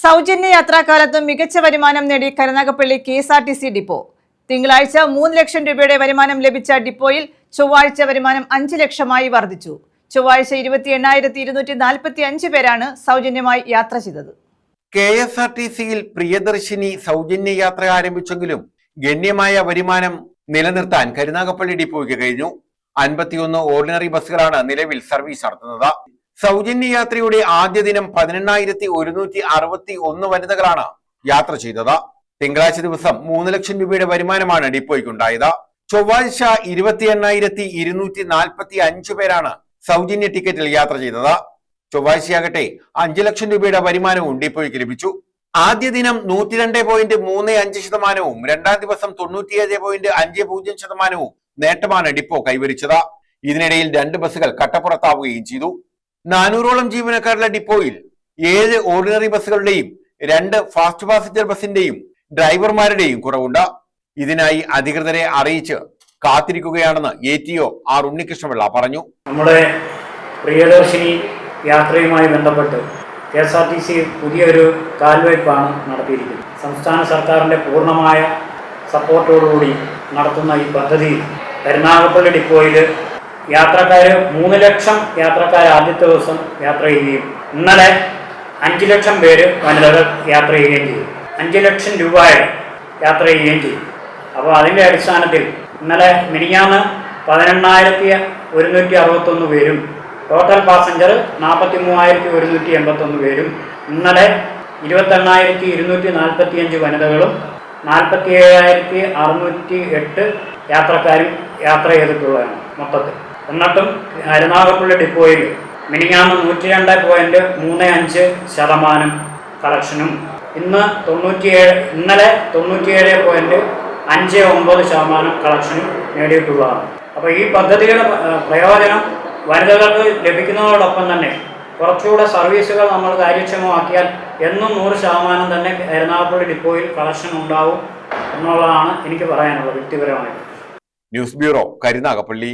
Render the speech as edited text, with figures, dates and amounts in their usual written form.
സൗജന്യ യാത്രാകാലത്തും മികച്ച വരുമാനം നേടി കരുനാഗപ്പള്ളി KSRTC ഡിപ്പോ. തിങ്കളാഴ്ച 3 ലക്ഷം രൂപയുടെ വരുമാനം ലഭിച്ച ഡിപ്പോയിൽ ചൊവ്വാഴ്ച വരുമാനം 5 ലക്ഷമായി വർദ്ധിച്ചു. ചൊവ്വാഴ്ച 28,245 പേരാണ് സൗജന്യമായി യാത്ര ചെയ്തത്. KSRTCയിൽ പ്രിയദർശിനി സൗജന്യ യാത്ര ആരംഭിച്ചെങ്കിലും ഗണ്യമായ വരുമാനം നിലനിർത്താൻ കരുനാഗപ്പള്ളി ഡിപ്പോയ്ക്ക് കഴിഞ്ഞു. 51 ഓർഡിനറി ബസ്സുകളാണ് നിലവിൽ സർവീസ് നടത്തുന്നത്. സൗജന്യ യാത്രയുടെ ആദ്യ ദിനം 18,161 വനിതകളാണ് യാത്ര ചെയ്തത്. തിങ്കളാഴ്ച ദിവസം 3 ലക്ഷം രൂപയുടെ വരുമാനമാണ് ഡിപ്പോയ്ക്കുണ്ടായത്. ചൊവ്വാഴ്ച 28,245 പേരാണ് സൗജന്യ ടിക്കറ്റിൽ യാത്ര ചെയ്തത്. ചൊവ്വാഴ്ചയാകട്ടെ 5 ലക്ഷം രൂപയുടെ വരുമാനവും ഡിപ്പോയ്ക്ക് ലഭിച്ചു. ആദ്യ ദിനം 102.35%, രണ്ടാം ദിവസം 97.50% നേട്ടമാണ് ഡിപ്പോ കൈവരിച്ചത്. ഇതിനിടയിൽ 2 ബസ്സുകൾ കട്ടപ്പുറത്താവുകയും ചെയ്തു. 400ഓളം ജീവനക്കാരുള്ള ഡിപ്പോയിൽ 7 ഓർഡിനറി ബസ്സുകളുടെയും 2 ഫാസ്റ്റ് പാസഞ്ചർ ബസിന്റെയും ഡ്രൈവർമാരുടെയും കുറവുണ്ട്. ഇതിനായി അധികൃതരെ അറിയിച്ച് കാത്തിരിക്കുകയാണെന്ന് ATO R ഉണ്ണികൃഷ്ണപിള്ള പറഞ്ഞു. നമ്മുടെ പ്രിയദർശിനി യാത്രയുമായി ബന്ധപ്പെട്ട് KSRTC പുതിയൊരു കാൽവയ്പ്പാണ് നടത്തിയിരിക്കുന്നത്. സംസ്ഥാന സർക്കാരിൻ്റെ പൂർണ്ണമായ സപ്പോർട്ടോടുകൂടി നടത്തുന്ന ഈ പദ്ധതിയിൽ കരുനാഗപ്പള്ളി ഡിപ്പോയിൽ യാത്രക്കാർ 3 ലക്ഷം യാത്രക്കാർ ആദ്യത്തെ ദിവസം യാത്ര ചെയ്യുകയും ഇന്നലെ 5 ലക്ഷം പേര് വനിതകൾ യാത്ര ചെയ്യുകയും ചെയ്തു. 5 ലക്ഷം രൂപയുടെ യാത്ര ചെയ്യുകയും ചെയ്തു. അപ്പോൾ അതിൻ്റെ അടിസ്ഥാനത്തിൽ ഇന്നലെ മിനിഞ്ഞാന്ന് 18,161 പേരും ടോട്ടൽ പാസഞ്ചർ 43,181 പേരും ഇന്നലെ 28,245 വനിതകളും 47,608 യാത്രക്കാരും യാത്ര ചെയ്തിട്ടുള്ളതാണ് മൊത്തത്തിൽ. എന്നിട്ടും കരുനാഗപ്പള്ളി ഡിപ്പോയിൽ മിനിഞ്ഞാന്ന് 102.35% കളക്ഷനും ഇന്നലെ 97.59% കളക്ഷനും നേടിയിട്ടുള്ളതാണ്. അപ്പോൾ ഈ പദ്ധതിയുടെ പ്രയോജനം വനിതകൾക്ക് ലഭിക്കുന്നതോടൊപ്പം തന്നെ കുറച്ചുകൂടെ സർവീസുകൾ നമ്മൾ കാര്യക്ഷമമാക്കിയാൽ എന്നും 100% തന്നെ കരുനാഗപ്പള്ളി ഡിപ്പോയിൽ കളക്ഷൻ ഉണ്ടാവും എന്നുള്ളതാണ് എനിക്ക് പറയാനുള്ളത് വ്യക്തിപരമായി. News bureau, Karunagappally.